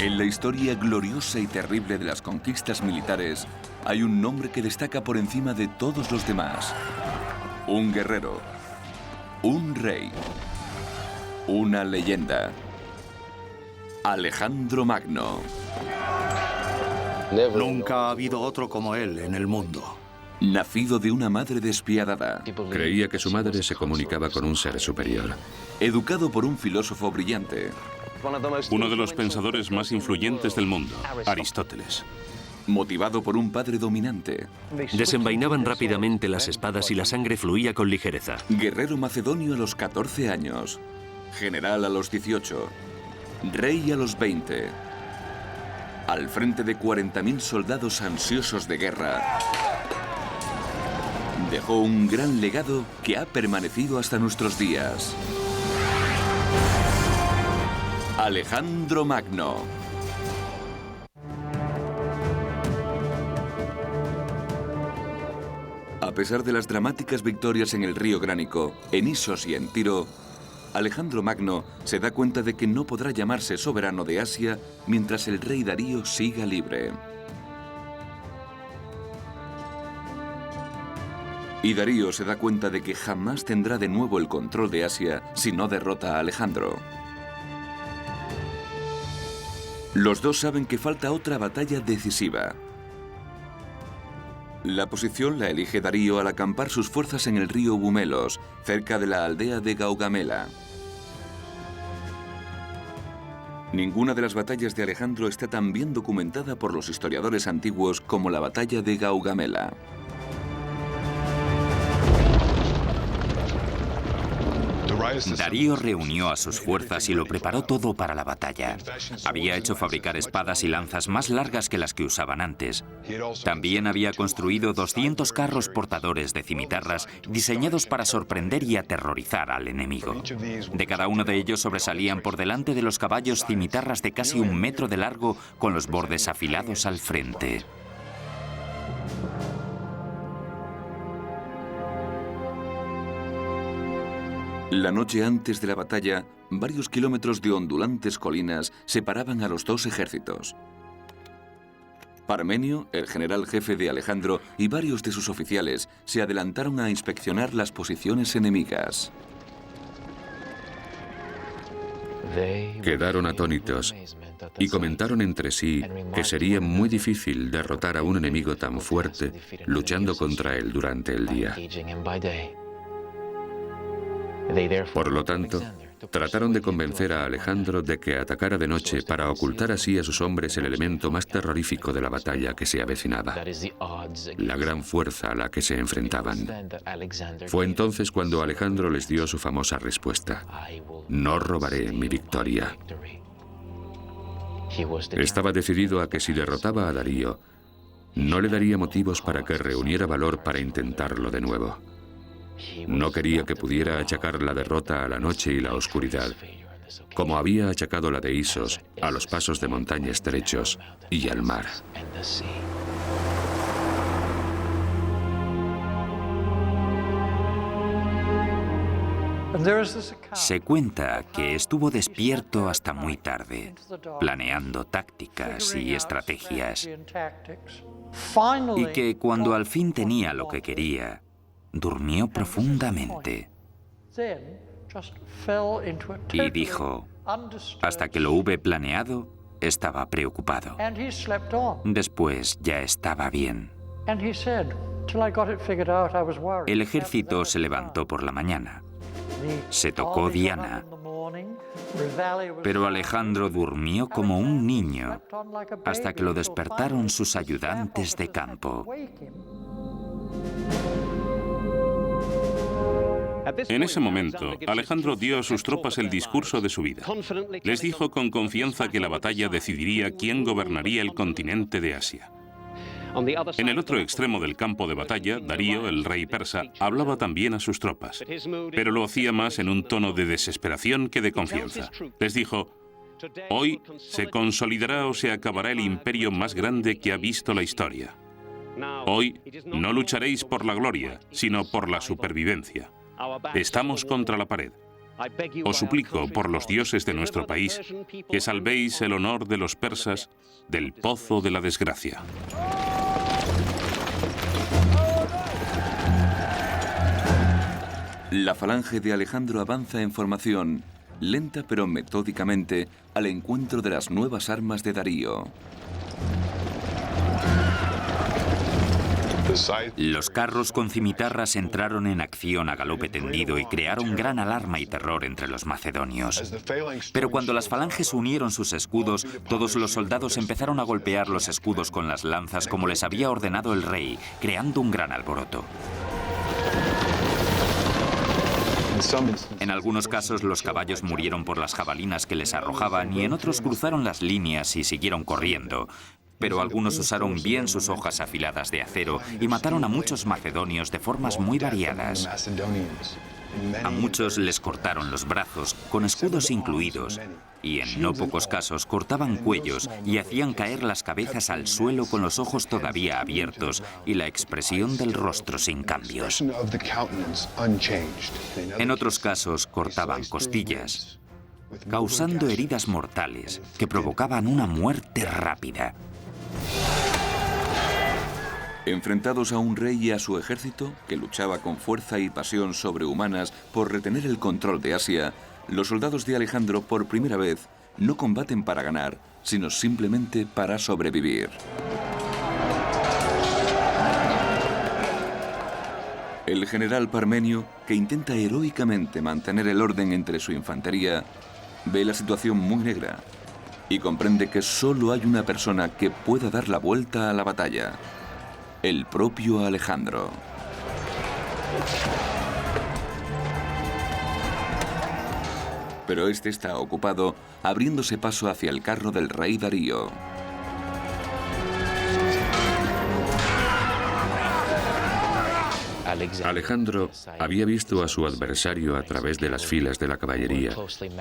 En la historia gloriosa y terrible de las conquistas militares, hay un nombre que destaca por encima de todos los demás. Un guerrero, un rey, una leyenda. Alejandro Magno. Nunca ha habido otro como él en el mundo. Nacido de una madre despiadada. Creía que su madre se comunicaba con un ser superior. Educado por un filósofo brillante. Uno de los pensadores más influyentes del mundo, Aristóteles. Motivado por un padre dominante. Desenvainaban rápidamente las espadas y la sangre fluía con ligereza. Guerrero macedonio a los 14 años. General a los 18. Rey a los 20. Al frente de 40.000 soldados ansiosos de guerra. Dejó un gran legado que ha permanecido hasta nuestros días. Alejandro Magno. A pesar de las dramáticas victorias en el río Gránico, en Isos y en Tiro, Alejandro Magno se da cuenta de que no podrá llamarse soberano de Asia mientras el rey Darío siga libre. Y Darío se da cuenta de que jamás tendrá de nuevo el control de Asia si no derrota a Alejandro. Los dos saben que falta otra batalla decisiva. La posición la elige Darío al acampar sus fuerzas en el río Bumelos, cerca de la aldea de Gaugamela. Ninguna de las batallas de Alejandro está tan bien documentada por los historiadores antiguos como la batalla de Gaugamela. Darío reunió a sus fuerzas y lo preparó todo para la batalla. Había hecho fabricar espadas y lanzas más largas que las que usaban antes. También había construido 200 carros portadores de cimitarras diseñados para sorprender y aterrorizar al enemigo. De cada uno de ellos sobresalían por delante de los caballos cimitarras de casi 1 metro de largo con los bordes afilados al frente. La noche antes de la batalla, varios kilómetros de ondulantes colinas separaban a los dos ejércitos. Parmenio, el general jefe de Alejandro, y varios de sus oficiales se adelantaron a inspeccionar las posiciones enemigas. Quedaron atónitos y comentaron entre sí que sería muy difícil derrotar a un enemigo tan fuerte luchando contra él durante el día. Por lo tanto, trataron de convencer a Alejandro de que atacara de noche para ocultar así a sus hombres el elemento más terrorífico de la batalla que se avecinaba, la gran fuerza a la que se enfrentaban. Fue entonces cuando Alejandro les dio su famosa respuesta: no robaré mi victoria. Estaba decidido a que si derrotaba a Darío, no le daría motivos para que reuniera valor para intentarlo de nuevo. No quería que pudiera achacar la derrota a la noche y la oscuridad, como había achacado la de Isos a los pasos de montaña estrechos y al mar. Se cuenta que estuvo despierto hasta muy tarde, planeando tácticas y estrategias, y que cuando al fin tenía lo que quería, durmió profundamente y dijo: hasta que lo hube planeado, estaba preocupado. Después ya estaba bien. El ejército se levantó por la mañana. Se tocó Diana, pero Alejandro durmió como un niño hasta que lo despertaron sus ayudantes de campo. En ese momento, Alejandro dio a sus tropas el discurso de su vida. Les dijo con confianza que la batalla decidiría quién gobernaría el continente de Asia. En el otro extremo del campo de batalla, Darío, el rey persa, hablaba también a sus tropas, pero lo hacía más en un tono de desesperación que de confianza. Les dijo: hoy se consolidará o se acabará el imperio más grande que ha visto la historia. Hoy no lucharéis por la gloria, sino por la supervivencia. Estamos contra la pared. Os suplico, por los dioses de nuestro país, que salvéis el honor de los persas del pozo de la desgracia. La falange de Alejandro avanza en formación, lenta pero metódicamente, al encuentro de las nuevas armas de Darío. Los carros con cimitarras entraron en acción a galope tendido y crearon gran alarma y terror entre los macedonios. Pero cuando las falanges unieron sus escudos, todos los soldados empezaron a golpear los escudos con las lanzas como les había ordenado el rey, creando un gran alboroto. En algunos casos los caballos murieron por las jabalinas que les arrojaban y en otros cruzaron las líneas y siguieron corriendo. Pero algunos usaron bien sus hojas afiladas de acero y mataron a muchos macedonios de formas muy variadas. A muchos les cortaron los brazos, con escudos incluidos, y en no pocos casos cortaban cuellos y hacían caer las cabezas al suelo con los ojos todavía abiertos y la expresión del rostro sin cambios. En otros casos cortaban costillas, causando heridas mortales que provocaban una muerte rápida. Enfrentados a un rey y a su ejército, que luchaba con fuerza y pasión sobrehumanas por retener el control de Asia, los soldados de Alejandro por primera vez no combaten para ganar, sino simplemente para sobrevivir. El general Parmenio, que intenta heroicamente mantener el orden entre su infantería, ve la situación muy negra y comprende que solo hay una persona que pueda dar la vuelta a la batalla: el propio Alejandro. Pero este está ocupado abriéndose paso hacia el carro del rey Darío. Alejandro había visto a su adversario a través de las filas de la caballería,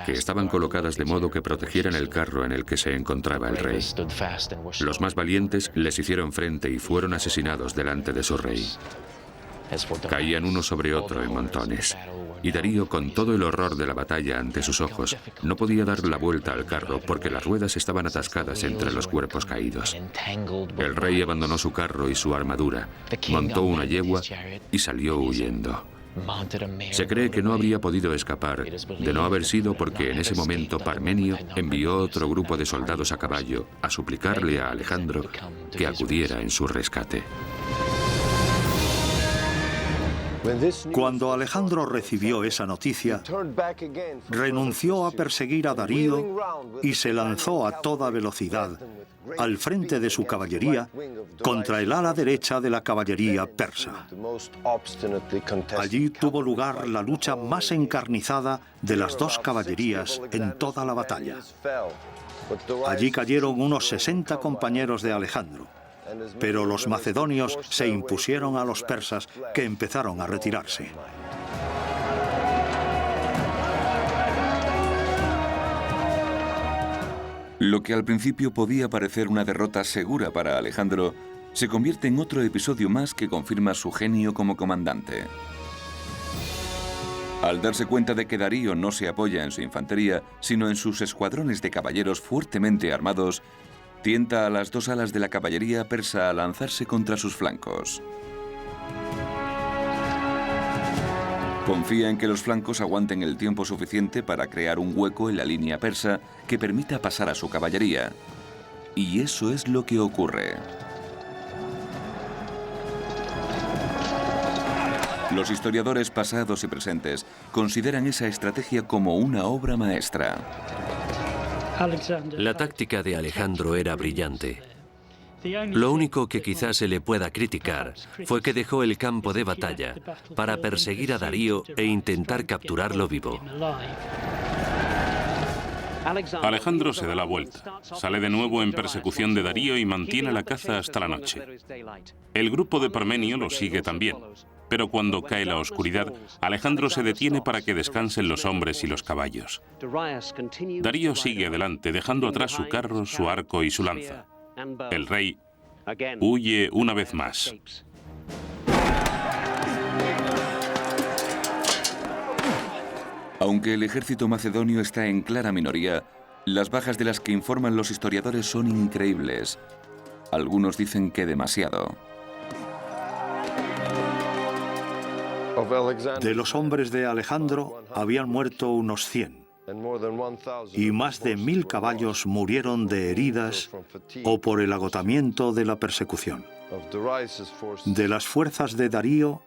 que estaban colocadas de modo que protegieran el carro en el que se encontraba el rey. Los más valientes les hicieron frente y fueron asesinados delante de su rey. Caían uno sobre otro en montones, y Darío, con todo el horror de la batalla ante sus ojos, no podía dar la vuelta al carro porque las ruedas estaban atascadas entre los cuerpos caídos. El rey abandonó su carro y su armadura, montó una yegua y salió huyendo. Se cree que no habría podido escapar, de no haber sido porque en ese momento Parmenio envió otro grupo de soldados a caballo a suplicarle a Alejandro que acudiera en su rescate. Cuando Alejandro recibió esa noticia, renunció a perseguir a Darío y se lanzó a toda velocidad al frente de su caballería contra el ala derecha de la caballería persa. Allí tuvo lugar la lucha más encarnizada de las dos caballerías en toda la batalla. Allí cayeron unos 60 compañeros de Alejandro. Pero los macedonios se impusieron a los persas, que empezaron a retirarse. Lo que al principio podía parecer una derrota segura para Alejandro, se convierte en otro episodio más que confirma su genio como comandante. Al darse cuenta de que Darío no se apoya en su infantería, sino en sus escuadrones de caballeros fuertemente armados, tienta a las dos alas de la caballería persa a lanzarse contra sus flancos. Confía en que los flancos aguanten el tiempo suficiente para crear un hueco en la línea persa que permita pasar a su caballería. Y eso es lo que ocurre. Los historiadores pasados y presentes consideran esa estrategia como una obra maestra. La táctica de Alejandro era brillante. Lo único que quizás se le pueda criticar fue que dejó el campo de batalla para perseguir a Darío e intentar capturarlo vivo. Alejandro se da la vuelta, sale de nuevo en persecución de Darío y mantiene la caza hasta la noche. El grupo de Parmenio lo sigue también, pero cuando cae la oscuridad, Alejandro se detiene para que descansen los hombres y los caballos. Darío sigue adelante, dejando atrás su carro, su arco y su lanza. El rey huye una vez más. Aunque el ejército macedonio está en clara minoría, las bajas de las que informan los historiadores son increíbles. Algunos dicen que demasiado. De los hombres de Alejandro habían muerto unos 100, y más de 1000 caballos murieron de heridas o por el agotamiento de la persecución. De las fuerzas de Darío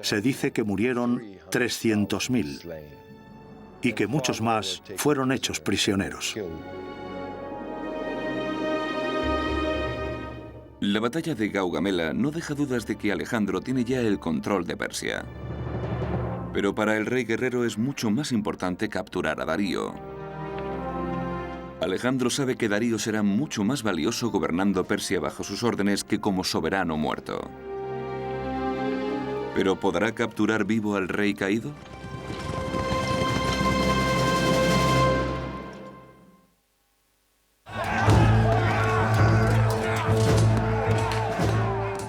se dice que murieron 300.000 y que muchos más fueron hechos prisioneros. La batalla de Gaugamela no deja dudas de que Alejandro tiene ya el control de Persia. Pero para el rey guerrero es mucho más importante capturar a Darío. Alejandro sabe que Darío será mucho más valioso gobernando Persia bajo sus órdenes que como soberano muerto. ¿Pero podrá capturar vivo al rey caído?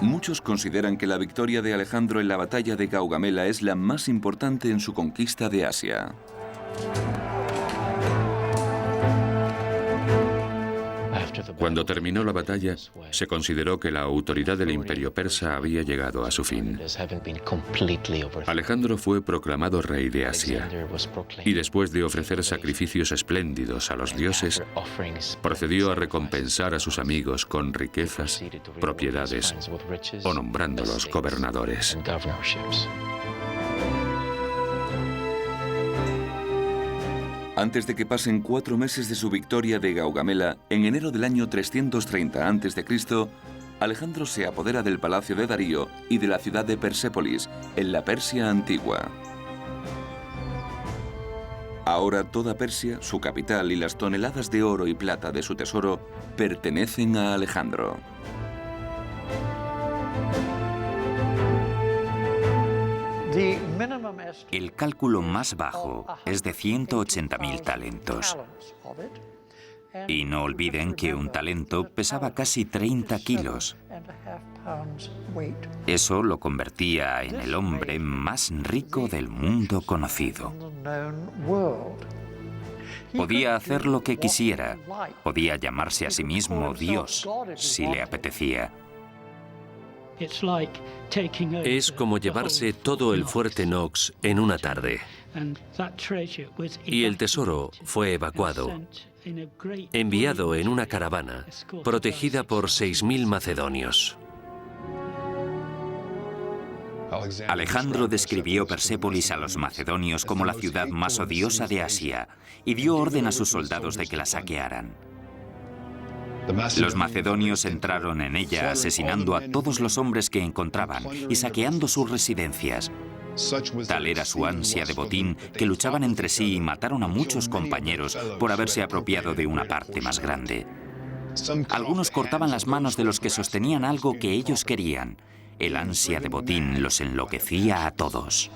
Muchos consideran que la victoria de Alejandro en la batalla de Gaugamela es la más importante en su conquista de Asia. Cuando terminó la batalla, se consideró que la autoridad del imperio persa había llegado a su fin. Alejandro fue proclamado rey de Asia, y después de ofrecer sacrificios espléndidos a los dioses, procedió a recompensar a sus amigos con riquezas, propiedades o nombrándolos gobernadores. Antes de que pasen 4 meses de su victoria de Gaugamela, en enero del año 330 a.C., Alejandro se apodera del palacio de Darío y de la ciudad de Persépolis, en la Persia antigua. Ahora toda Persia, su capital y las toneladas de oro y plata de su tesoro pertenecen a Alejandro. El cálculo más bajo es de 180.000 talentos. Y no olviden que un talento pesaba casi 30 kilos. Eso lo convertía en el hombre más rico del mundo conocido. Podía hacer lo que quisiera. Podía llamarse a sí mismo Dios, si le apetecía. Es como llevarse todo el fuerte Knox en una tarde. Y el tesoro fue evacuado, enviado en una caravana, protegida por 6.000 macedonios. Alejandro describió Persépolis a los macedonios como la ciudad más odiosa de Asia y dio orden a sus soldados de que la saquearan. Los macedonios entraron en ella asesinando a todos los hombres que encontraban y saqueando sus residencias. Tal era su ansia de botín que luchaban entre sí y mataron a muchos compañeros por haberse apropiado de una parte más grande. Algunos cortaban las manos de los que sostenían algo que ellos querían. El ansia de botín los enloquecía a todos.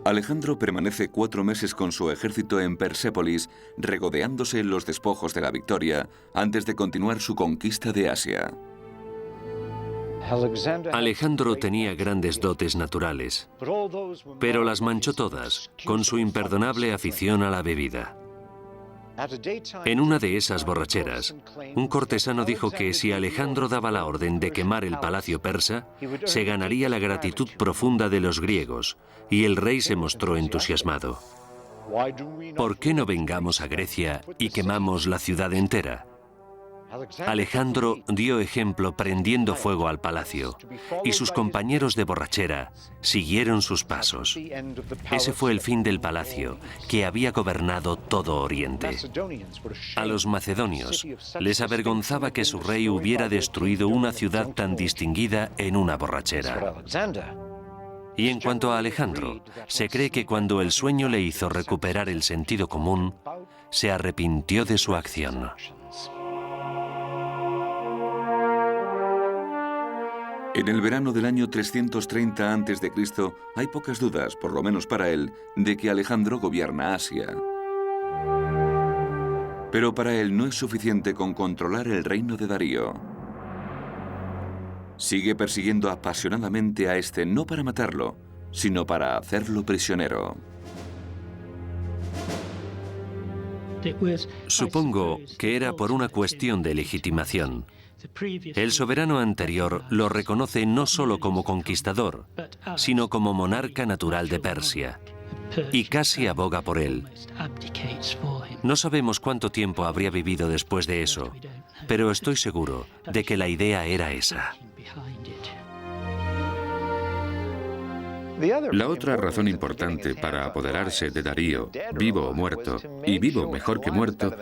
Alejandro permanece 4 meses con su ejército en Persépolis, regodeándose en los despojos de la victoria, antes de continuar su conquista de Asia. Alejandro tenía grandes dotes naturales, pero las manchó todas con su imperdonable afición a la bebida. En una de esas borracheras, un cortesano dijo que si Alejandro daba la orden de quemar el palacio persa, se ganaría la gratitud profunda de los griegos, y el rey se mostró entusiasmado. ¿Por qué no vengamos a Grecia y quemamos la ciudad entera? Alejandro dio ejemplo prendiendo fuego al palacio, y sus compañeros de borrachera siguieron sus pasos. Ese fue el fin del palacio, que había gobernado todo Oriente. A los macedonios les avergonzaba que su rey hubiera destruido una ciudad tan distinguida en una borrachera. Y en cuanto a Alejandro, se cree que cuando el sueño le hizo recuperar el sentido común, se arrepintió de su acción. En el verano del año 330 a.C. hay pocas dudas, por lo menos para él, de que Alejandro gobierna Asia. Pero para él no es suficiente con controlar el reino de Darío. Sigue persiguiendo apasionadamente a este no para matarlo, sino para hacerlo prisionero. Supongo que era por una cuestión de legitimación. El soberano anterior lo reconoce no solo como conquistador, sino como monarca natural de Persia, y casi aboga por él. No sabemos cuánto tiempo habría vivido después de eso, pero estoy seguro de que la idea era esa. La otra razón importante para apoderarse de Darío, vivo o muerto, y vivo mejor que muerto,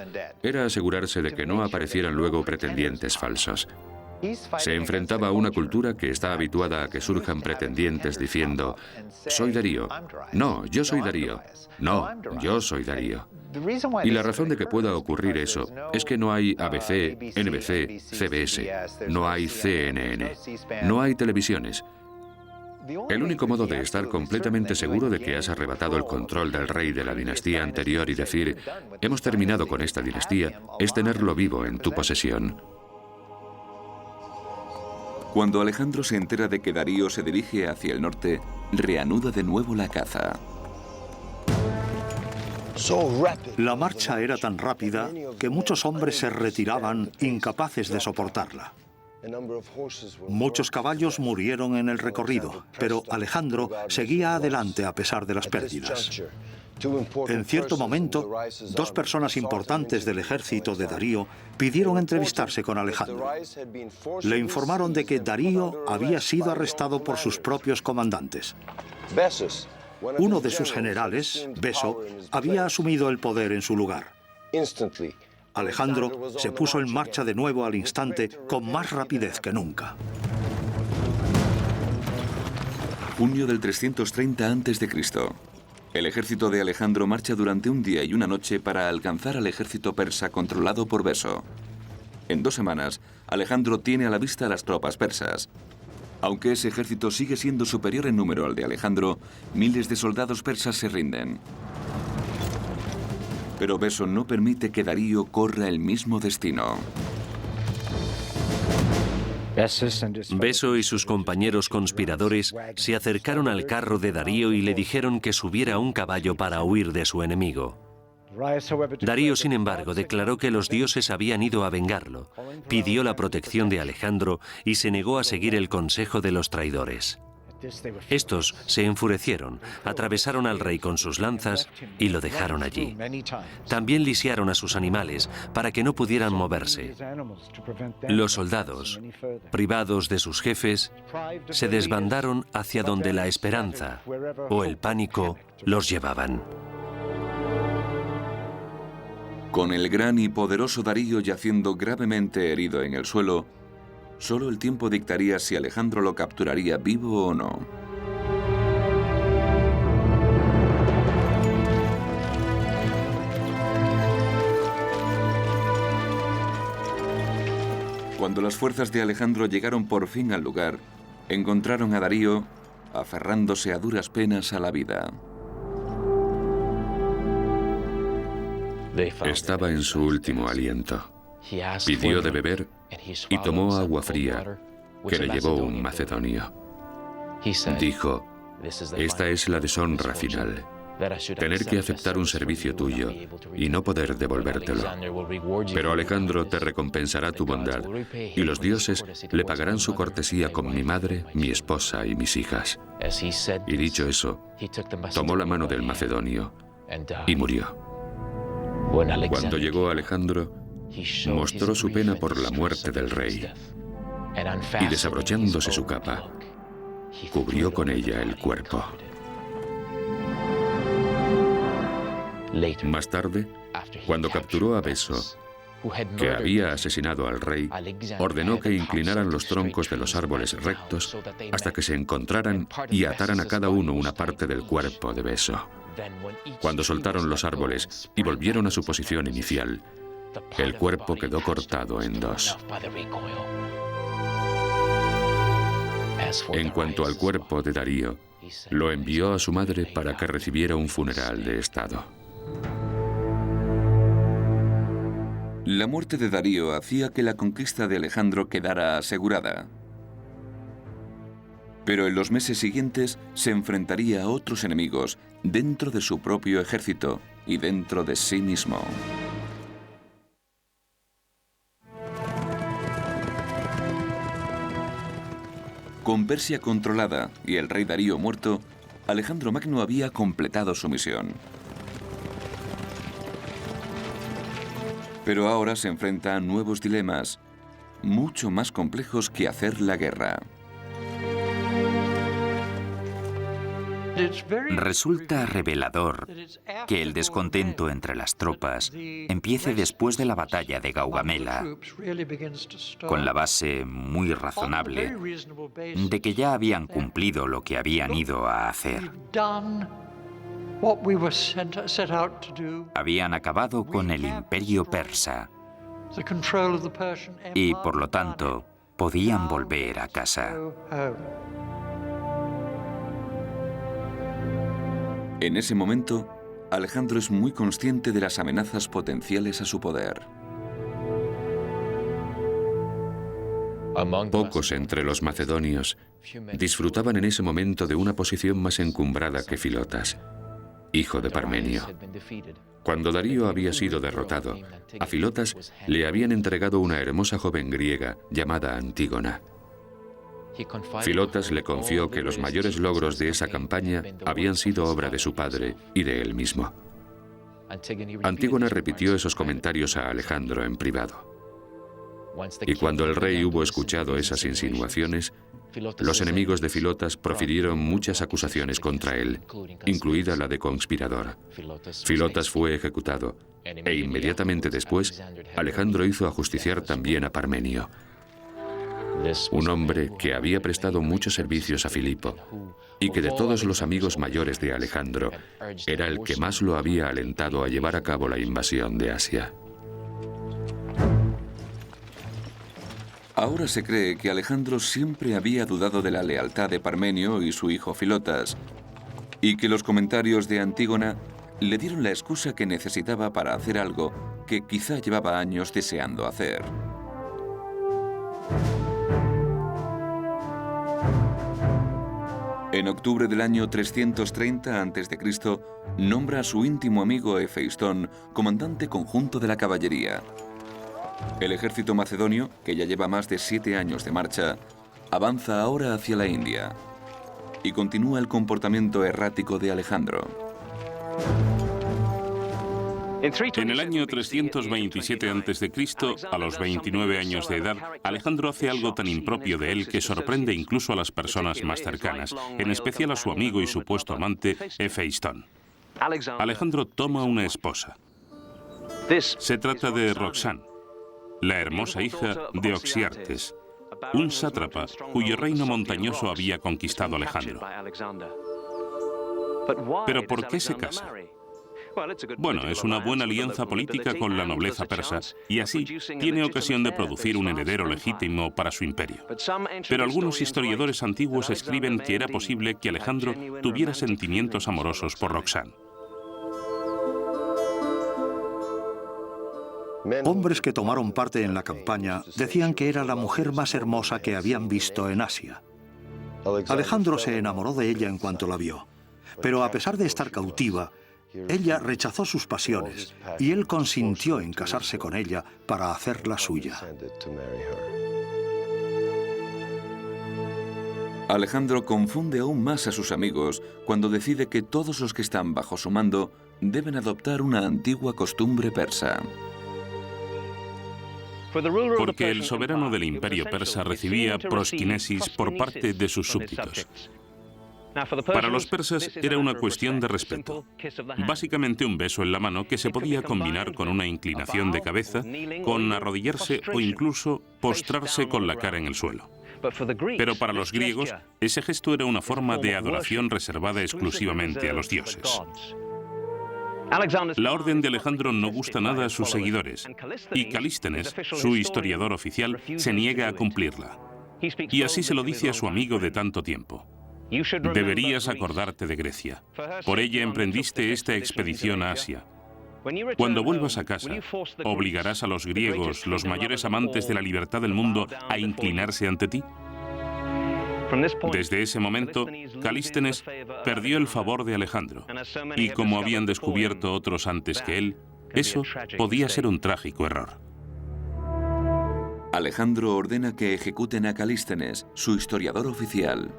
era asegurarse de que no aparecieran luego pretendientes falsos. Se enfrentaba a una cultura que está habituada a que surjan pretendientes diciendo: soy Darío. No, yo soy Darío. No, yo soy Darío. Y la razón de que pueda ocurrir eso es que no hay ABC, NBC, CBS, no hay CNN, no hay televisiones. El único modo de estar completamente seguro de que has arrebatado el control del rey de la dinastía anterior y decir: hemos terminado con esta dinastía, es tenerlo vivo en tu posesión. Cuando Alejandro se entera de que Darío se dirige hacia el norte, reanuda de nuevo la caza. La marcha era tan rápida que muchos hombres se retiraban incapaces de soportarla. Muchos caballos murieron en el recorrido, pero Alejandro seguía adelante a pesar de las pérdidas. En cierto momento, dos personas importantes del ejército de Darío pidieron entrevistarse con Alejandro. Le informaron de que Darío había sido arrestado por sus propios comandantes. Uno de sus generales, Beso, había asumido el poder en su lugar. Alejandro se puso en marcha de nuevo al instante con más rapidez que nunca. Junio del 330 a.C. El ejército de Alejandro marcha durante un día y una noche para alcanzar al ejército persa controlado por Beso. En 2 semanas, Alejandro tiene a la vista a las tropas persas. Aunque ese ejército sigue siendo superior en número al de Alejandro, miles de soldados persas se rinden. Pero Beso no permite que Darío corra el mismo destino. Beso y sus compañeros conspiradores se acercaron al carro de Darío y le dijeron que subiera a un caballo para huir de su enemigo. Darío, sin embargo, declaró que los dioses habían ido a vengarlo, pidió la protección de Alejandro y se negó a seguir el consejo de los traidores. Estos se enfurecieron, atravesaron al rey con sus lanzas y lo dejaron allí. También lisiaron a sus animales para que no pudieran moverse. Los soldados, privados de sus jefes, se desbandaron hacia donde la esperanza o el pánico los llevaban. Con el gran y poderoso Darío yaciendo gravemente herido en el suelo, solo el tiempo dictaría si Alejandro lo capturaría vivo o no. Cuando las fuerzas de Alejandro llegaron por fin al lugar, encontraron a Darío aferrándose a duras penas a la vida. Estaba en su último aliento. Pidió de beber y tomó agua fría que le llevó un macedonio. Dijo: esta es la deshonra final, tener que aceptar un servicio tuyo y no poder devolvértelo. Pero Alejandro te recompensará tu bondad y los dioses le pagarán su cortesía con mi madre, mi esposa y mis hijas. Y dicho eso, tomó la mano del macedonio y murió. Cuando llegó Alejandro, mostró su pena por la muerte del rey y, desabrochándose su capa, cubrió con ella el cuerpo. Más tarde, cuando capturó a Beso, que había asesinado al rey, ordenó que inclinaran los troncos de los árboles rectos hasta que se encontraran y ataran a cada uno una parte del cuerpo de Beso. Cuando soltaron los árboles y volvieron a su posición inicial, el cuerpo quedó cortado en 2. En cuanto al cuerpo de Darío, lo envió a su madre para que recibiera un funeral de estado. La muerte de Darío hacía que la conquista de Alejandro quedara asegurada. Pero en los meses siguientes se enfrentaría a otros enemigos dentro de su propio ejército y dentro de sí mismo. Con Persia controlada y el rey Darío muerto, Alejandro Magno había completado su misión. Pero ahora se enfrenta a nuevos dilemas, mucho más complejos que hacer la guerra. Resulta revelador que el descontento entre las tropas empiece después de la batalla de Gaugamela, con la base muy razonable de que ya habían cumplido lo que habían ido a hacer. Habían acabado con el imperio persa y, por lo tanto, podían volver a casa. En ese momento, Alejandro es muy consciente de las amenazas potenciales a su poder. Pocos entre los macedonios disfrutaban en ese momento de una posición más encumbrada que Filotas, hijo de Parmenio. Cuando Darío había sido derrotado, a Filotas le habían entregado una hermosa joven griega llamada Antígona. Filotas le confió que los mayores logros de esa campaña habían sido obra de su padre y de él mismo. Antígona repitió esos comentarios a Alejandro en privado. Y cuando el rey hubo escuchado esas insinuaciones, los enemigos de Filotas profirieron muchas acusaciones contra él, incluida la de conspirador. Filotas fue ejecutado, e inmediatamente después, Alejandro hizo ajusticiar también a Parmenio, un hombre que había prestado muchos servicios a Filipo y que de todos los amigos mayores de Alejandro era el que más lo había alentado a llevar a cabo la invasión de Asia. Ahora se cree que Alejandro siempre había dudado de la lealtad de Parmenio y su hijo Filotas, y que los comentarios de Antígona le dieron la excusa que necesitaba para hacer algo que quizá llevaba años deseando hacer. En octubre del año 330 a.C., nombra a su íntimo amigo Hefeistón comandante conjunto de la caballería. El ejército macedonio, que ya lleva más de 7 años de marcha, avanza ahora hacia la India y continúa el comportamiento errático de Alejandro. En el año 327 a.C., a los 29 años de edad, Alejandro hace algo tan impropio de él que sorprende incluso a las personas más cercanas, en especial a su amigo y supuesto amante, Hefeistón. Alejandro toma una esposa. Se trata de Roxana, la hermosa hija de Oxiartes, un sátrapa cuyo reino montañoso había conquistado Alejandro. ¿Pero por qué se casa? Bueno, es una buena alianza política con la nobleza persa y así tiene ocasión de producir un heredero legítimo para su imperio. Pero algunos historiadores antiguos escriben que era posible que Alejandro tuviera sentimientos amorosos por Roxana. Hombres que tomaron parte en la campaña decían que era la mujer más hermosa que habían visto en Asia. Alejandro se enamoró de ella en cuanto la vio, pero a pesar de estar cautiva, ella rechazó sus pasiones y él consintió en casarse con ella para hacerla suya. Alejandro confunde aún más a sus amigos cuando decide que todos los que están bajo su mando deben adoptar una antigua costumbre persa. Porque el soberano del imperio persa recibía prosquinesis por parte de sus súbditos. Para los persas era una cuestión de respeto. Básicamente un beso en la mano que se podía combinar con una inclinación de cabeza, con arrodillarse o incluso postrarse con la cara en el suelo. Pero para los griegos, ese gesto era una forma de adoración reservada exclusivamente a los dioses. La orden de Alejandro no gusta nada a sus seguidores, y Calístenes, su historiador oficial, se niega a cumplirla. Y así se lo dice a su amigo de tanto tiempo. Deberías acordarte de Grecia. Por ella emprendiste esta expedición a Asia. Cuando vuelvas a casa, ¿obligarás a los griegos, los mayores amantes de la libertad del mundo, a inclinarse ante ti? Desde ese momento, Calístenes perdió el favor de Alejandro, y como habían descubierto otros antes que él, eso podía ser un trágico error. Alejandro ordena que ejecuten a Calístenes, su historiador oficial.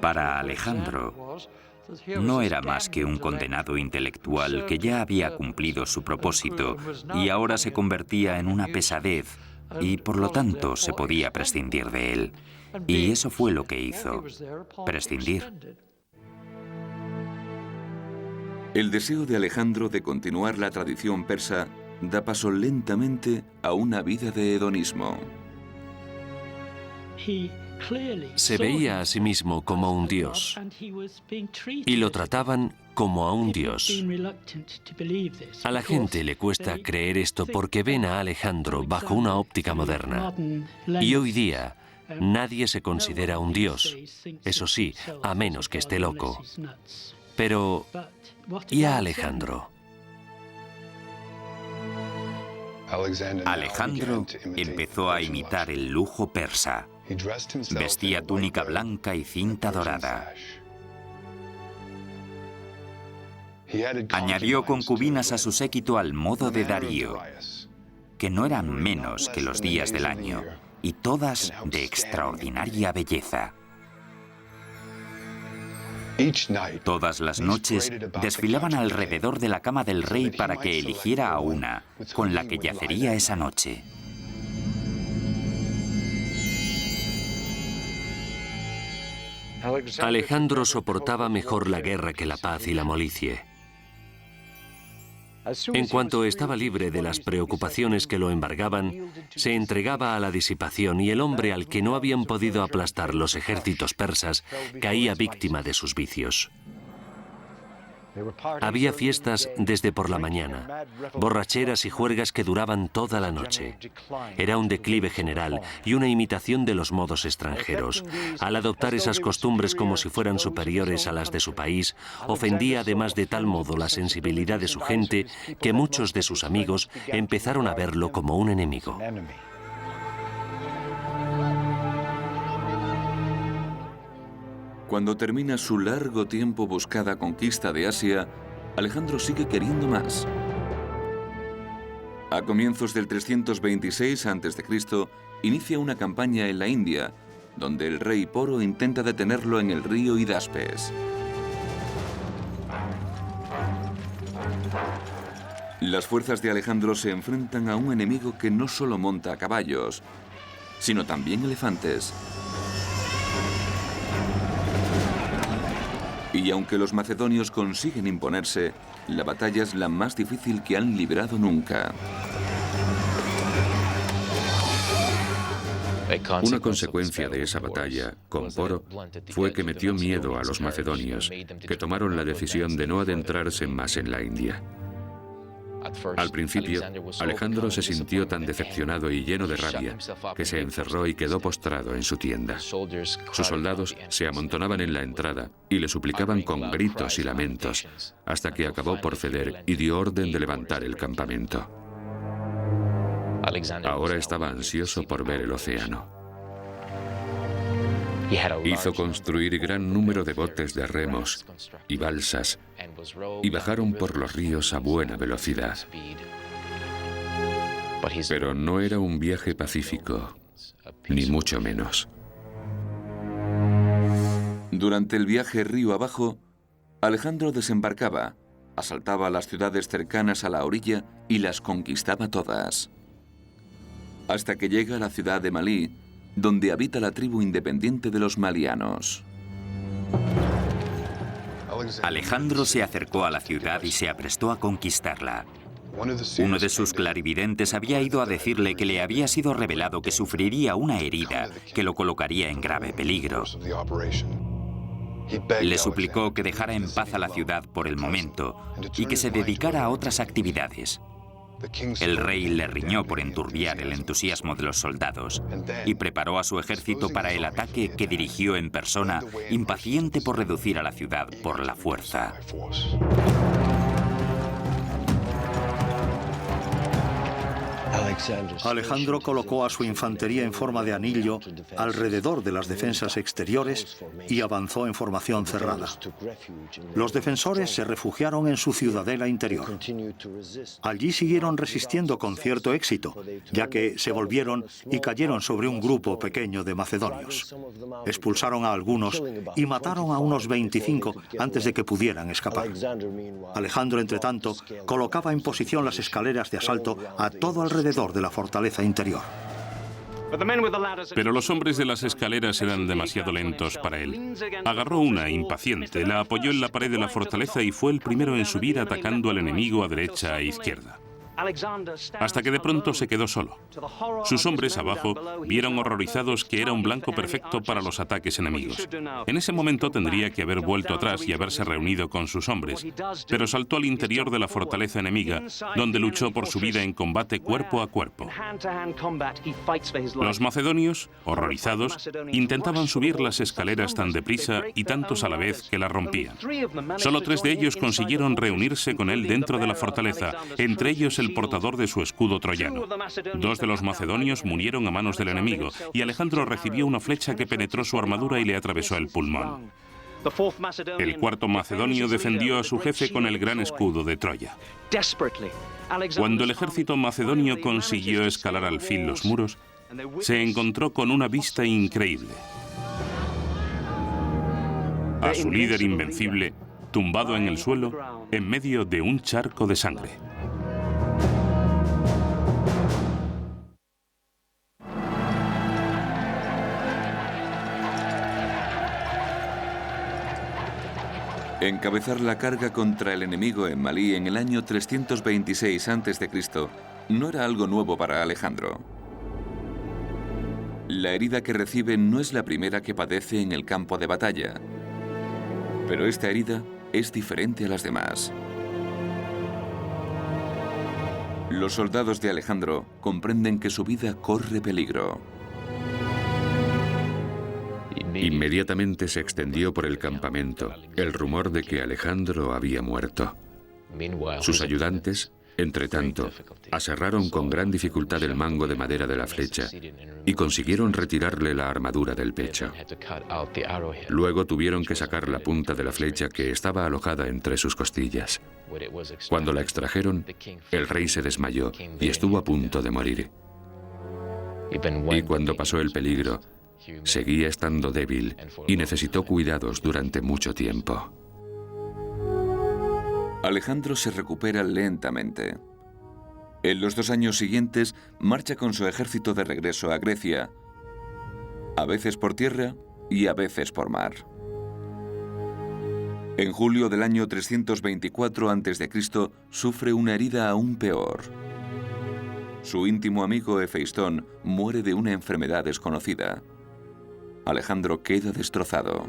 Para Alejandro, no era más que un condenado intelectual que ya había cumplido su propósito y ahora se convertía en una pesadez y por lo tanto se podía prescindir de él. Y eso fue lo que hizo, prescindir. El deseo de Alejandro de continuar la tradición persa da paso lentamente a una vida de hedonismo. Se veía a sí mismo como un dios y lo trataban como a un dios. A la gente le cuesta creer esto porque ven a Alejandro bajo una óptica moderna. Y hoy día nadie se considera un dios, eso sí, a menos que esté loco. Pero, ¿y a Alejandro? Alejandro empezó a imitar el lujo persa. Vestía túnica blanca y cinta dorada. Añadió concubinas a su séquito al modo de Darío, que no eran menos que los días del año, y todas de extraordinaria belleza. Todas las noches desfilaban alrededor de la cama del rey para que eligiera a una, con la que yacería esa noche. Alejandro soportaba mejor la guerra que la paz y la molicie. En cuanto estaba libre de las preocupaciones que lo embargaban, se entregaba a la disipación y el hombre al que no habían podido aplastar los ejércitos persas caía víctima de sus vicios. Había fiestas desde por la mañana, borracheras y juergas que duraban toda la noche. Era un declive general y una imitación de los modos extranjeros. Al adoptar esas costumbres como si fueran superiores a las de su país, ofendía además de tal modo la sensibilidad de su gente que muchos de sus amigos empezaron a verlo como un enemigo. Cuando termina su largo tiempo buscada conquista de Asia, Alejandro sigue queriendo más. A comienzos del 326 a.C., inicia una campaña en la India, donde el rey Poro intenta detenerlo en el río Hidaspes. Las fuerzas de Alejandro se enfrentan a un enemigo que no solo monta a caballos, sino también elefantes. Y aunque los macedonios consiguen imponerse, la batalla es la más difícil que han librado nunca. Una consecuencia de esa batalla con Poro fue que metió miedo a los macedonios, que tomaron la decisión de no adentrarse más en la India. Al principio, Alejandro se sintió tan decepcionado y lleno de rabia que se encerró y quedó postrado en su tienda. Sus soldados se amontonaban en la entrada y le suplicaban con gritos y lamentos, hasta que acabó por ceder y dio orden de levantar el campamento. Ahora estaba ansioso por ver el océano. Hizo construir gran número de botes de remos y balsas y bajaron por los ríos a buena velocidad. Pero no era un viaje pacífico, ni mucho menos. Durante el viaje río abajo, Alejandro desembarcaba, asaltaba las ciudades cercanas a la orilla y las conquistaba todas. Hasta que llega a la ciudad de Malí, donde habita la tribu independiente de los malianos. Alejandro se acercó a la ciudad y se aprestó a conquistarla. Uno de sus clarividentes había ido a decirle que le había sido revelado que sufriría una herida que lo colocaría en grave peligro. Le suplicó que dejara en paz a la ciudad por el momento y que se dedicara a otras actividades. El rey le riñó por enturbiar el entusiasmo de los soldados y preparó a su ejército para el ataque que dirigió en persona, impaciente por reducir a la ciudad por la fuerza. Alejandro colocó a su infantería en forma de anillo alrededor de las defensas exteriores y avanzó en formación cerrada. Los defensores se refugiaron en su ciudadela interior. Allí siguieron resistiendo con cierto éxito, ya que se volvieron y cayeron sobre un grupo pequeño de macedonios. Expulsaron a algunos y mataron a unos 25 antes de que pudieran escapar. Alejandro, entre tanto, colocaba en posición las escaleras de asalto a todo alrededor de la fortaleza interior. Pero los hombres de las escaleras eran demasiado lentos para él. Agarró una, impaciente, la apoyó en la pared de la fortaleza y fue el primero en subir atacando al enemigo a derecha e izquierda. Hasta que de pronto se quedó solo. Sus hombres abajo vieron horrorizados que era un blanco perfecto para los ataques enemigos. En ese momento tendría que haber vuelto atrás y haberse reunido con sus hombres, pero saltó al interior de la fortaleza enemiga, donde luchó por su vida en combate cuerpo a cuerpo. Los macedonios, horrorizados, intentaban subir las escaleras tan deprisa y tantos a la vez que las rompían. Solo 3 de ellos consiguieron reunirse con él dentro de la fortaleza, entre ellos el portador de su escudo troyano. 2 de los macedonios murieron a manos del enemigo y Alejandro recibió una flecha que penetró su armadura y le atravesó el pulmón. El 4º macedonio defendió a su jefe con el gran escudo de Troya. Cuando el ejército macedonio consiguió escalar al fin los muros, se encontró con una vista increíble. A su líder invencible, tumbado en el suelo, en medio de un charco de sangre. Encabezar la carga contra el enemigo en Malí en el año 326 a.C. no era algo nuevo para Alejandro. La herida que recibe no es la primera que padece en el campo de batalla, pero esta herida es diferente a las demás. Los soldados de Alejandro comprenden que su vida corre peligro. Inmediatamente se extendió por el campamento el rumor de que Alejandro había muerto. Sus ayudantes, entre tanto, aserraron con gran dificultad el mango de madera de la flecha y consiguieron retirarle la armadura del pecho. Luego tuvieron que sacar la punta de la flecha que estaba alojada entre sus costillas. Cuando la extrajeron, el rey se desmayó y estuvo a punto de morir. Y cuando pasó el peligro, seguía estando débil y necesitó cuidados durante mucho tiempo. Alejandro se recupera lentamente. En los 2 años siguientes marcha con su ejército de regreso a Grecia, a veces por tierra y a veces por mar. En julio del año 324 a.C. sufre una herida aún peor. Su íntimo amigo Hefeistón muere de una enfermedad desconocida. Alejandro queda destrozado.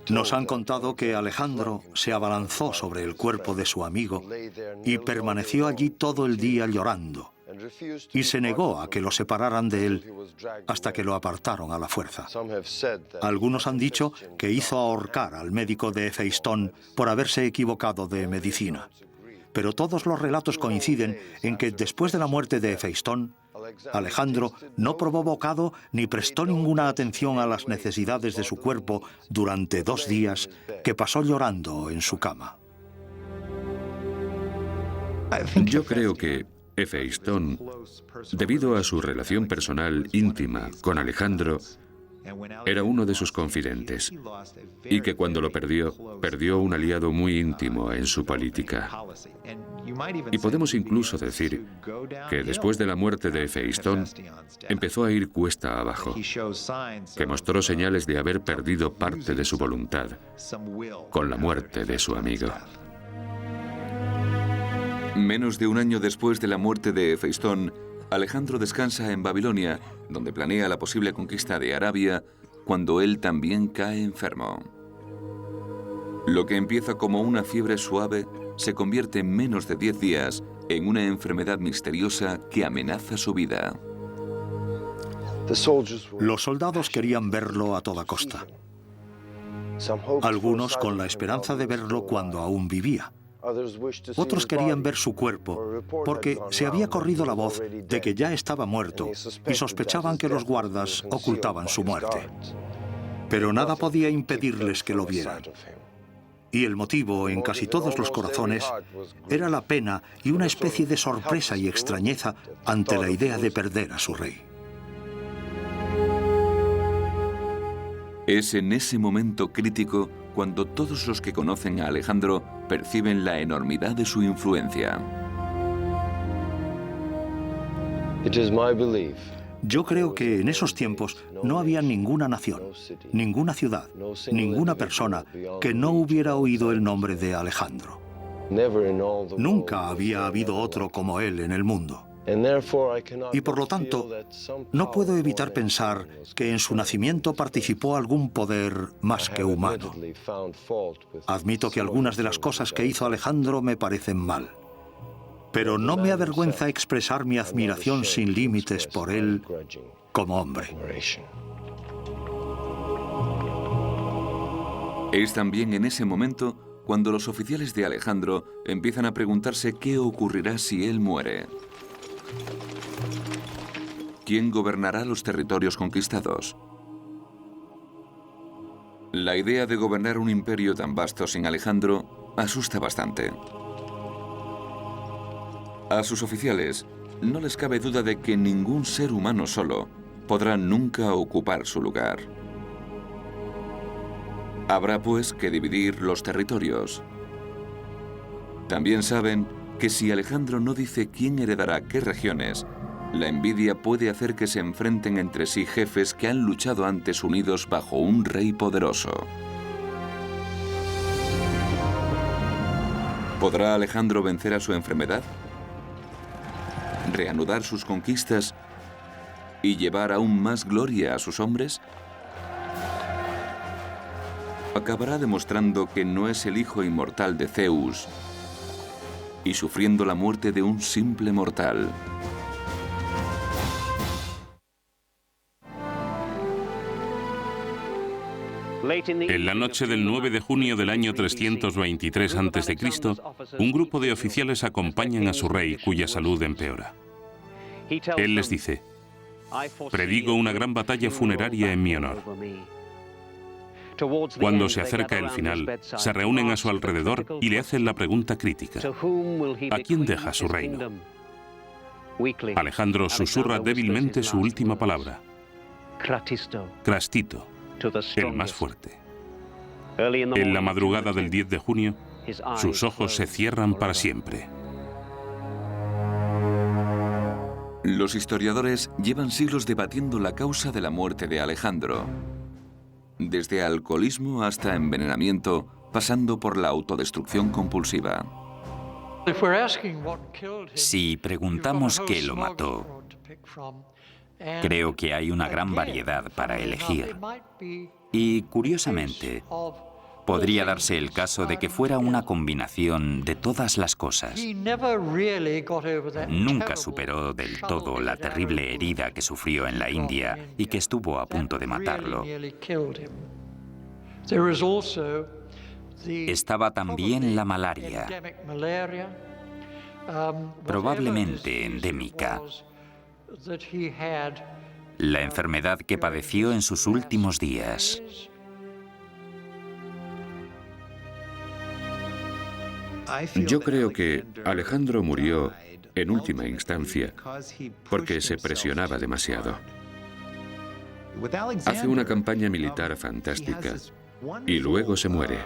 Nos han contado que Alejandro se abalanzó sobre el cuerpo de su amigo y permaneció allí todo el día llorando, y se negó a que lo separaran de él hasta que lo apartaron a la fuerza. Algunos han dicho que hizo ahorcar al médico de Hefeistón por haberse equivocado de medicina. Pero todos los relatos coinciden en que después de la muerte de Hefeistón, Alejandro no probó bocado ni prestó ninguna atención a las necesidades de su cuerpo durante 2 días que pasó llorando en su cama. Yo creo que Hefeistón, debido a su relación personal íntima con Alejandro, era uno de sus confidentes, y que cuando lo perdió, perdió un aliado muy íntimo en su política. Y podemos incluso decir que después de la muerte de Hefeistón, empezó a ir cuesta abajo, que mostró señales de haber perdido parte de su voluntad con la muerte de su amigo. Menos de 1 año después de la muerte de Hefeistón, Alejandro descansa en Babilonia, donde planea la posible conquista de Arabia, cuando él también cae enfermo. Lo que empieza como una fiebre suave se convierte en menos de 10 días en una enfermedad misteriosa que amenaza su vida. Los soldados querían verlo a toda costa. Algunos con la esperanza de verlo cuando aún vivía. Otros querían ver su cuerpo, porque se había corrido la voz de que ya estaba muerto y sospechaban que los guardas ocultaban su muerte. Pero nada podía impedirles que lo vieran. Y el motivo en casi todos los corazones era la pena y una especie de sorpresa y extrañeza ante la idea de perder a su rey. Es en ese momento crítico cuando todos los que conocen a Alejandro perciben la enormidad de su influencia. Yo creo que en esos tiempos no había ninguna nación, ninguna ciudad, ninguna persona que no hubiera oído el nombre de Alejandro. Nunca había habido otro como él en el mundo. Y por lo tanto, no puedo evitar pensar que en su nacimiento participó algún poder más que humano. Admito que algunas de las cosas que hizo Alejandro me parecen mal. Pero no me avergüenza expresar mi admiración sin límites por él como hombre. Es también en ese momento cuando los oficiales de Alejandro empiezan a preguntarse qué ocurrirá si él muere. ¿Quién gobernará los territorios conquistados? La idea de gobernar un imperio tan vasto sin Alejandro asusta bastante. A sus oficiales no les cabe duda de que ningún ser humano solo podrá nunca ocupar su lugar. Habrá pues que dividir los territorios. También saben que si Alejandro no dice quién heredará qué regiones, la envidia puede hacer que se enfrenten entre sí jefes que han luchado antes unidos bajo un rey poderoso. ¿Podrá Alejandro vencer a su enfermedad? ¿Reanudar sus conquistas y llevar aún más gloria a sus hombres? ¿Acabará demostrando que no es el hijo inmortal de Zeus y sufriendo la muerte de un simple mortal? En la noche del 9 de junio del año 323 a.C., un grupo de oficiales acompañan a su rey, cuya salud empeora. Él les dice: «Predigo una gran batalla funeraria en mi honor». Cuando se acerca el final, se reúnen a su alrededor y le hacen la pregunta crítica: ¿a quién deja su reino? Alejandro susurra débilmente su última palabra: Crastito, el más fuerte. En la madrugada del 10 de junio, sus ojos se cierran para siempre. Los historiadores llevan siglos debatiendo la causa de la muerte de Alejandro. Desde alcoholismo hasta envenenamiento, pasando por la autodestrucción compulsiva. Si preguntamos qué lo mató, creo que hay una gran variedad para elegir. Y, curiosamente, podría darse el caso de que fuera una combinación de todas las cosas. Nunca superó del todo la terrible herida que sufrió en la India y que estuvo a punto de matarlo. Estaba también la malaria, probablemente endémica, la enfermedad que padeció en sus últimos días. Yo creo que Alejandro murió en última instancia porque se presionaba demasiado. Hace una campaña militar fantástica y luego se muere.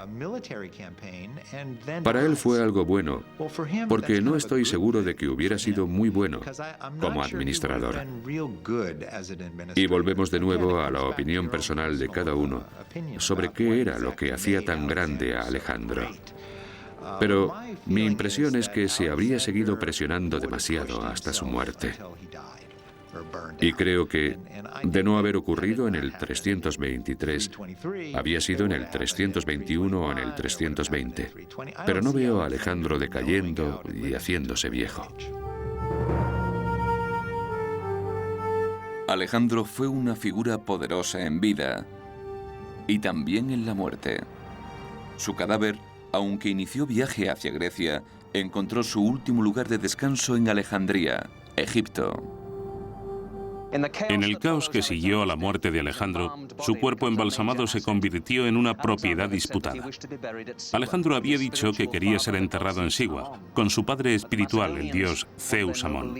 Para él fue algo bueno, porque no estoy seguro de que hubiera sido muy bueno como administrador. Y volvemos de nuevo a la opinión personal de cada uno sobre qué era lo que hacía tan grande a Alejandro. Pero mi impresión es que se habría seguido presionando demasiado hasta su muerte. Y creo que, de no haber ocurrido en el 323, había sido en el 321 o en el 320. Pero no veo a Alejandro decayendo y haciéndose viejo. Alejandro fue una figura poderosa en vida y también en la muerte. Su cadáver Aunque inició viaje hacia Grecia, encontró su último lugar de descanso en Alejandría, Egipto. En el caos que siguió a la muerte de Alejandro, su cuerpo embalsamado se convirtió en una propiedad disputada. Alejandro había dicho que quería ser enterrado en Sigua, con su padre espiritual, el dios Zeus Amón.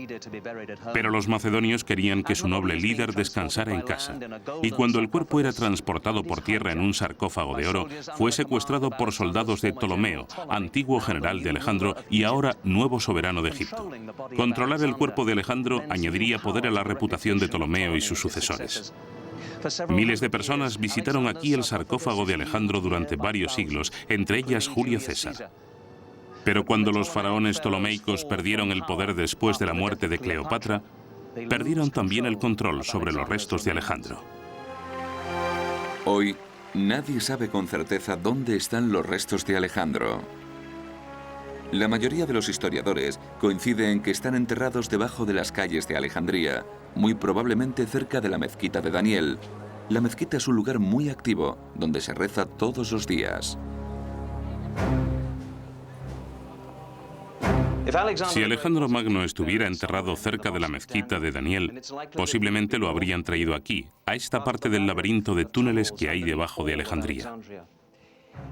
Pero los macedonios querían que su noble líder descansara en casa, y cuando el cuerpo era transportado por tierra en un sarcófago de oro, fue secuestrado por soldados de Ptolomeo, antiguo general de Alejandro y ahora nuevo soberano de Egipto. Controlar el cuerpo de Alejandro añadiría poder a la reputación de Ptolomeo y sus sucesores. Miles de personas visitaron aquí el sarcófago de Alejandro durante varios siglos, entre ellas Julio César. Pero cuando los faraones ptolomeicos perdieron el poder después de la muerte de Cleopatra, perdieron también el control sobre los restos de Alejandro. Hoy, nadie sabe con certeza dónde están los restos de Alejandro. La mayoría de los historiadores coinciden en que están enterrados debajo de las calles de Alejandría, muy probablemente cerca de la mezquita de Daniel. La mezquita es un lugar muy activo, donde se reza todos los días. Si Alejandro Magno estuviera enterrado cerca de la mezquita de Daniel, posiblemente lo habrían traído aquí, a esta parte del laberinto de túneles que hay debajo de Alejandría.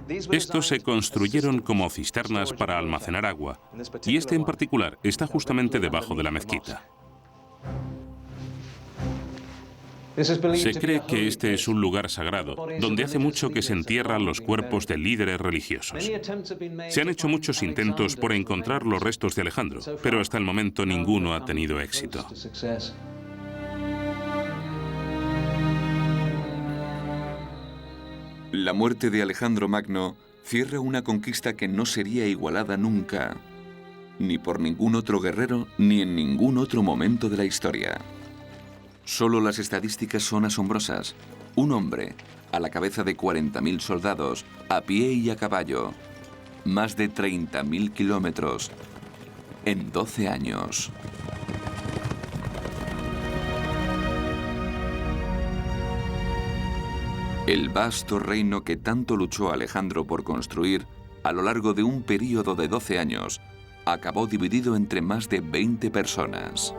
Estos se construyeron como cisternas para almacenar agua, y este en particular está justamente debajo de la mezquita. Se cree que este es un lugar sagrado, donde hace mucho que se entierran los cuerpos de líderes religiosos. Se han hecho muchos intentos por encontrar los restos de Alejandro, pero hasta el momento ninguno ha tenido éxito. La muerte de Alejandro Magno cierra una conquista que no sería igualada nunca, ni por ningún otro guerrero, ni en ningún otro momento de la historia. Solo las estadísticas son asombrosas. Un hombre, a la cabeza de 40.000 soldados, a pie y a caballo, más de 30.000 kilómetros, en 12 años. El vasto reino que tanto luchó Alejandro por construir, a lo largo de un período de 12 años, acabó dividido entre más de 20 personas.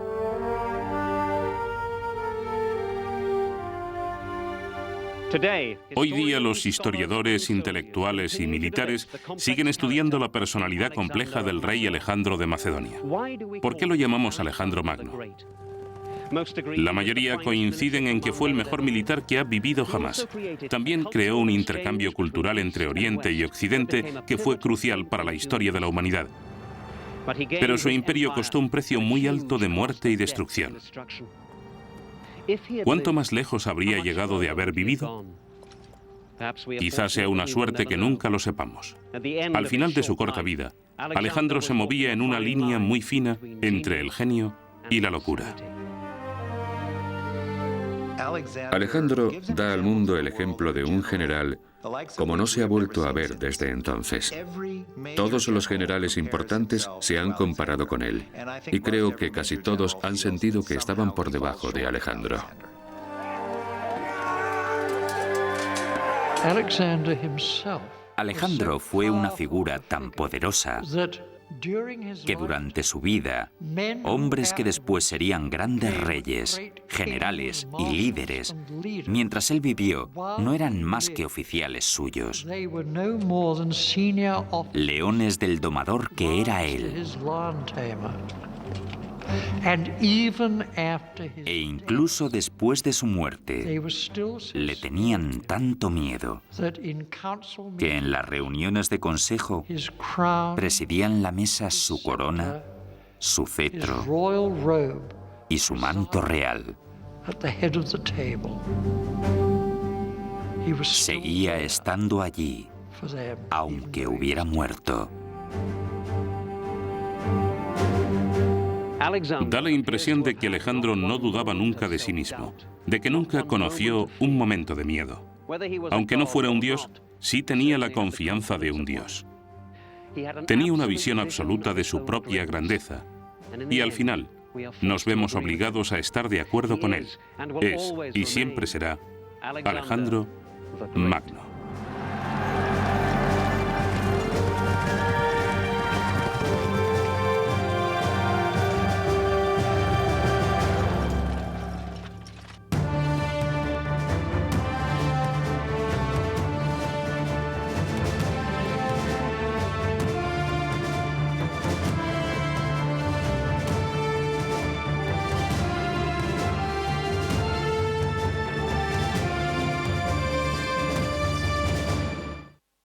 Hoy día los historiadores, intelectuales y militares siguen estudiando la personalidad compleja del rey Alejandro de Macedonia. ¿Por qué lo llamamos Alejandro Magno? La mayoría coinciden en que fue el mejor militar que ha vivido jamás. También creó un intercambio cultural entre Oriente y Occidente que fue crucial para la historia de la humanidad. Pero su imperio costó un precio muy alto de muerte y destrucción. ¿Cuánto más lejos habría llegado de haber vivido? Quizás sea una suerte que nunca lo sepamos. Al final de su corta vida, Alejandro se movía en una línea muy fina entre el genio y la locura. Alejandro da al mundo el ejemplo de un general como no se ha vuelto a ver desde entonces. Todos los generales importantes se han comparado con él, y creo que casi todos han sentido que estaban por debajo de Alejandro. Alejandro fue una figura tan poderosa que durante su vida, hombres que después serían grandes reyes, generales y líderes, mientras él vivió, no eran más que oficiales suyos, leones del domador que era él. E incluso después de su muerte, le tenían tanto miedo que en las reuniones de consejo presidían la mesa su corona, su cetro y su manto real. Seguía estando allí, aunque hubiera muerto. Da la impresión de que Alejandro no dudaba nunca de sí mismo, de que nunca conoció un momento de miedo. Aunque no fuera un dios, sí tenía la confianza de un dios. Tenía una visión absoluta de su propia grandeza, y al final nos vemos obligados a estar de acuerdo con él. Es, y siempre será, Alejandro Magno.